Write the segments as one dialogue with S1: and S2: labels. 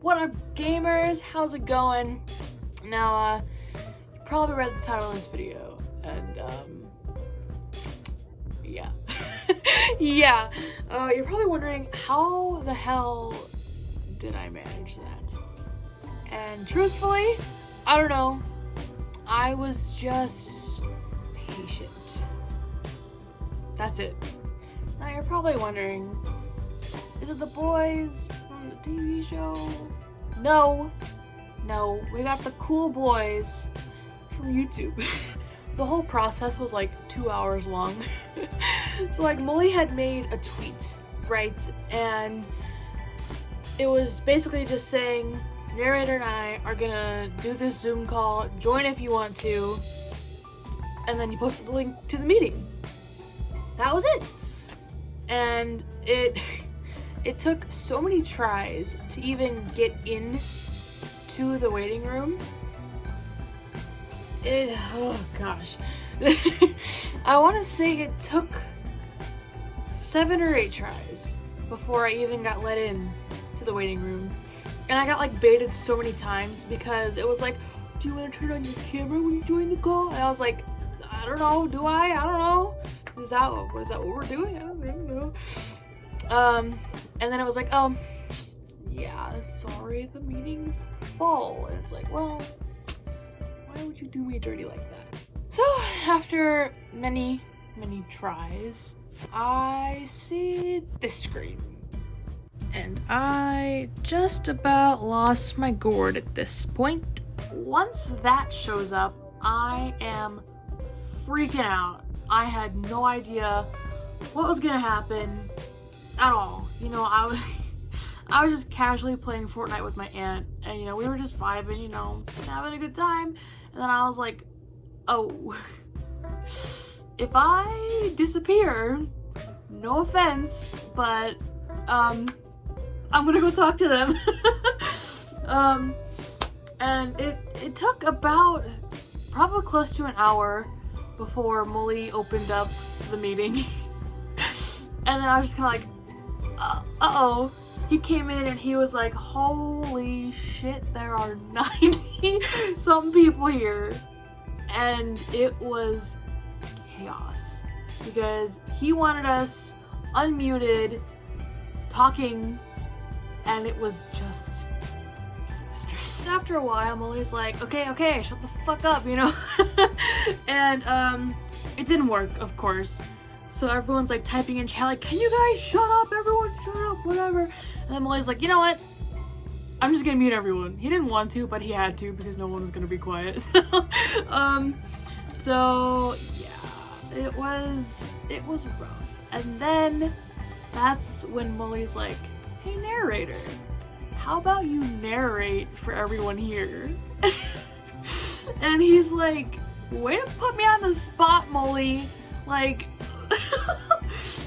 S1: What up, gamers? How's it going? Now, you probably read the title of this video, and, yeah. Yeah. You're probably wondering, how the hell did I manage that? And truthfully, I don't know. I was just patient. That's it. Now, you're probably wondering, is it the boys from the TV show? No, we got the cool boys from YouTube. The whole process was like 2 hours long. So like Molly had made a tweet, right? And it was basically just saying, narrator and I are gonna do this Zoom call, join if you want to, and then you posted the link to the meeting. That was it. And it took so many tries to even get in to the waiting room. Oh gosh. I want to say it took 7 or 8 tries before I even got let in to the waiting room. And I got like baited so many times because it was like, do you want to turn on your camera when you join the call? And I was like, I don't know, do I? I don't know. Is that what we're doing? I don't know. And then it was like, oh, yeah, sorry, the meeting's full. And it's like, well, why would you do me dirty like that? So after many tries, I see this screen. And I just about lost my gourd at this point. Once that shows up, I am freaking out. I had no idea what was gonna happen at all. You know, I was just casually playing Fortnite with my aunt, and you know, we were just vibing, you know, having a good time. And then I was like, oh, if I disappear, no offense, but I'm gonna go talk to them. And it took about probably close to an hour before Molly opened up the meeting. And then I was just kind of like, uh-oh. He came in and he was like, holy shit, there are 90 some people here. And it was chaos because he wanted us unmuted, talking, and it was just disastrous. After a while, Molly's like, okay, shut the fuck up, you know? And it didn't work, of course. So everyone's like typing in chat like, can you guys shut up? Everyone shut up, whatever. And then Molly's like, you know what? I'm just gonna mute everyone. He didn't want to, but he had to because no one was gonna be quiet. So yeah, it was rough. And then that's when Molly's like, hey narrator, how about you narrate for everyone here? And he's like, way to put me on the spot, Molly. Like,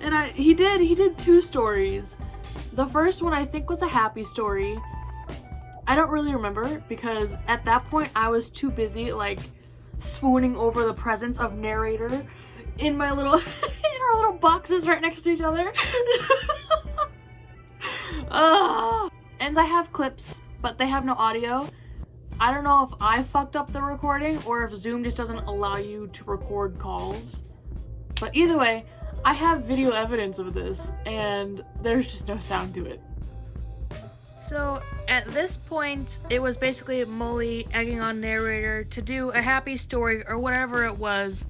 S1: and he did 2 stories. The first one I think was a happy story. I don't really remember because at that point I was too busy like swooning over the presence of narrator in my little in our little boxes right next to each other. And I have clips, but they have no audio. I don't know if I fucked up the recording or if Zoom just doesn't allow you to record calls. But either way, I have video evidence of this, and there's just no sound to it. So at this point, it was basically Molly egging on narrator to do a happy story or whatever it was,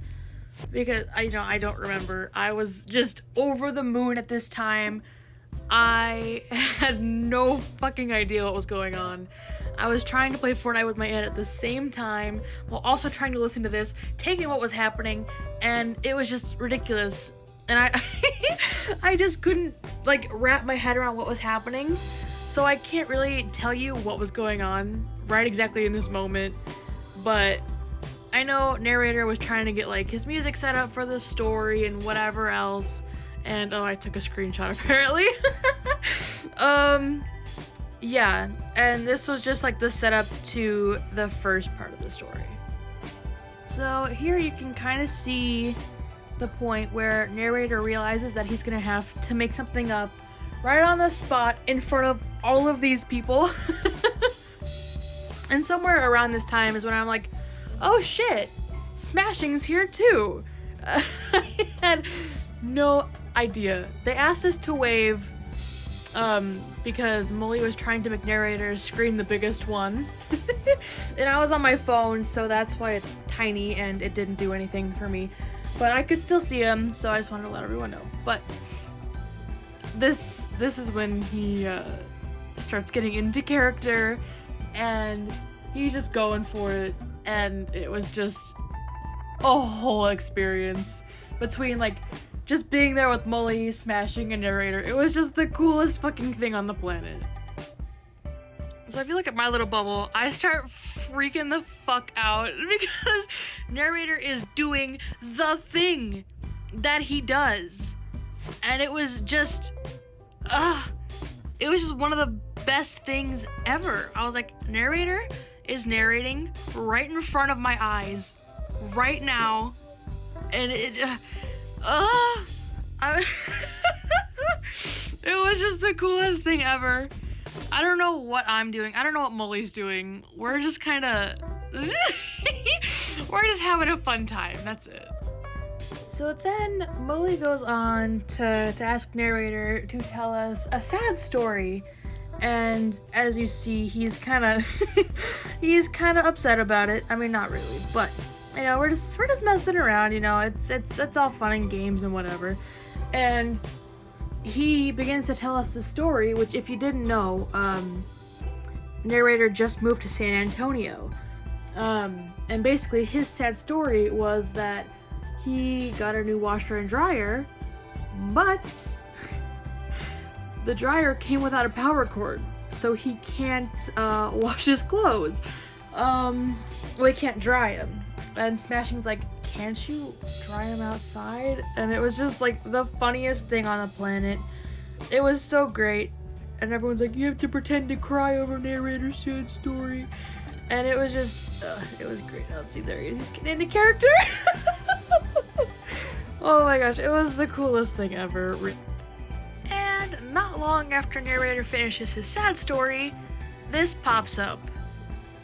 S1: because I don't remember. I was just over the moon at this time. I had no fucking idea what was going on. I was trying to play Fortnite with my aunt at the same time while also trying to listen to this, taking what was happening, and it was just ridiculous. And I just couldn't like wrap my head around what was happening. So I can't really tell you what was going on right exactly in this moment, but I know narrator was trying to get like his music set up for the story and whatever else. And oh, I took a screenshot apparently. Yeah, and this was just like the setup to the first part of the story. So here you can kind of see the point where narrator realizes that he's gonna have to make something up right on the spot in front of all of these people. And somewhere around this time is when I'm like, oh shit, Smashing's here too. I had no idea. They asked us to wave because Molly was trying to make narrator scream the biggest one. And I was on my phone, so that's why it's tiny and it didn't do anything for me. But I could still see him, so I just wanted to let everyone know. But this is when he starts getting into character, and he's just going for it, and it was just a whole experience between like just being there with Molly, Smashing, and narrator. It was just the coolest fucking thing on the planet. So if you look at my little bubble, I start freaking the fuck out because narrator is doing the thing that he does. And it was just one of the best things ever. I was like, narrator is narrating right in front of my eyes right now, and it was just the coolest thing ever. I don't know what I'm doing. I don't know what Molly's doing. We're just kind of we're just having a fun time. That's it. So then Molly goes on to ask narrator to tell us a sad story. And as you see, he's kind of upset about it. I mean, not really, but you know, we're just messing around, you know. It's all fun and games and whatever. And he begins to tell us the story, which if you didn't know, narrator just moved to San Antonio. And basically his sad story was that he got a new washer and dryer, but the dryer came without a power cord, so he can't wash his clothes. Well, he can't dry them. And Smashing's like, can't you dry them outside? And it was just like the funniest thing on the planet. It was so great. And everyone's like, you have to pretend to cry over narrator's sad story. And it was just, it was great. Let's see, there he is. He's getting into character. Oh my gosh, it was the coolest thing ever. And not long after narrator finishes his sad story, this pops up.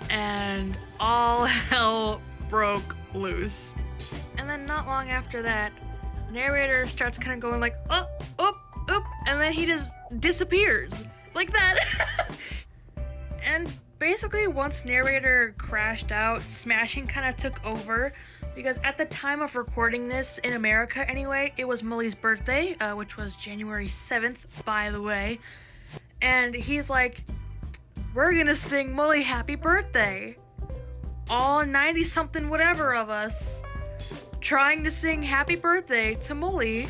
S1: And all hell broke loose. And then not long after that, narrator starts kind of going like, oh, and then he just disappears. Like that. And basically once narrator crashed out, Smashing kind of took over. Because at the time of recording this, in America anyway, it was Molly's birthday, which was January 7th, by the way. And he's like, we're gonna sing Molly happy birthday. All 90-something whatever of us trying to sing happy birthday to Molly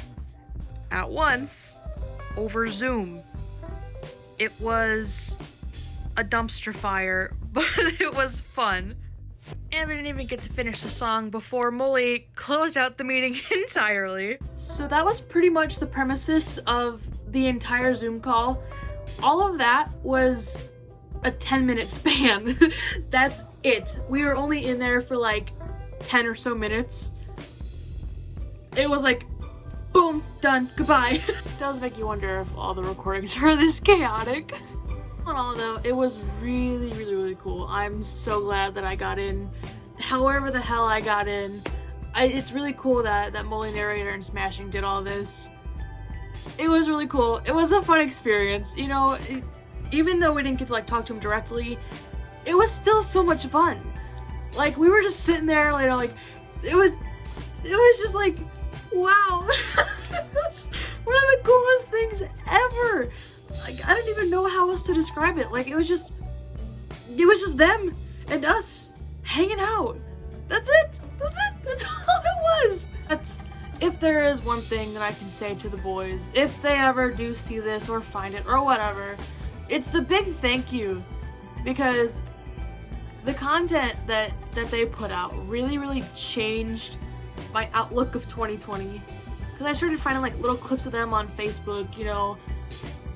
S1: at once over Zoom. It was a dumpster fire, but it was fun. And we didn't even get to finish the song before Molly closed out the meeting entirely. So that was pretty much the premises of the entire Zoom call. All of that was a 10-minute span. That's it. We were only in there for like 10 or so minutes. It was like, boom, done, goodbye. It does make you wonder if all the recordings are this chaotic. On all though, it was really, really, really cool. I'm so glad that I got in. However the hell I got in. It's really cool that Molly, narrator, and Smashing did all this. It was really cool. It was a fun experience. You know, even though we didn't get to like talk to him directly, it was still so much fun. Like we were just sitting there, you know, like it was just like, wow. It was one of the coolest things ever. Like, I don't even know how else to describe it. Like, it was just them and us hanging out. That's it. That's all it was. If there is one thing that I can say to the boys, if they ever do see this or find it or whatever, it's the big thank you. Because the content that they put out really, really changed my outlook of 2020. Because I started finding, like, little clips of them on Facebook, you know,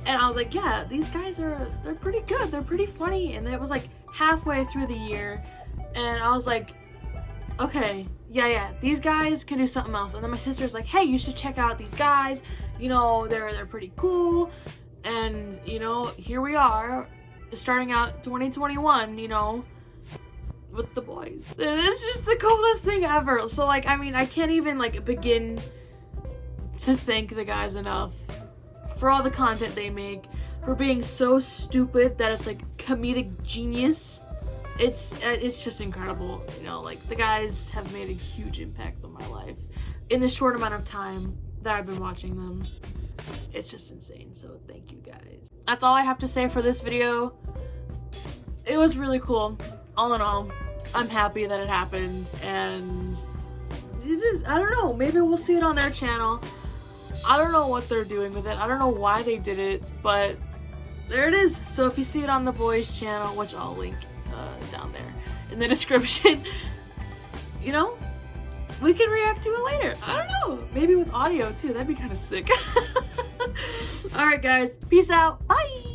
S1: and I was like, yeah, these guys they're pretty good. They're pretty funny. And then it was like halfway through the year. And I was like, okay, yeah, these guys can do something else. And then my sister's like, hey, you should check out these guys. You know, they're pretty cool. And, you know, here we are, starting out 2021, you know, with the boys. And it's just the coolest thing ever. So, like, I mean, I can't even, like, begin to thank the guys enough for all the content they make, for being so stupid that it's, like, comedic genius. It's just incredible, you know, like, the guys have made a huge impact on my life in the short amount of time that I've been watching them. It's just insane, so thank you guys. That's all I have to say for this video. It was really cool. All in all, I'm happy that it happened, and I don't know, maybe we'll see it on their channel. I don't know what they're doing with it. I don't know why they did it, but there it is. So if you see it on the boys' channel, which I'll link down there in the description, you know, we can react to it later. I don't know, maybe with audio too. That'd be kind of sick. All right, guys, peace out. Bye.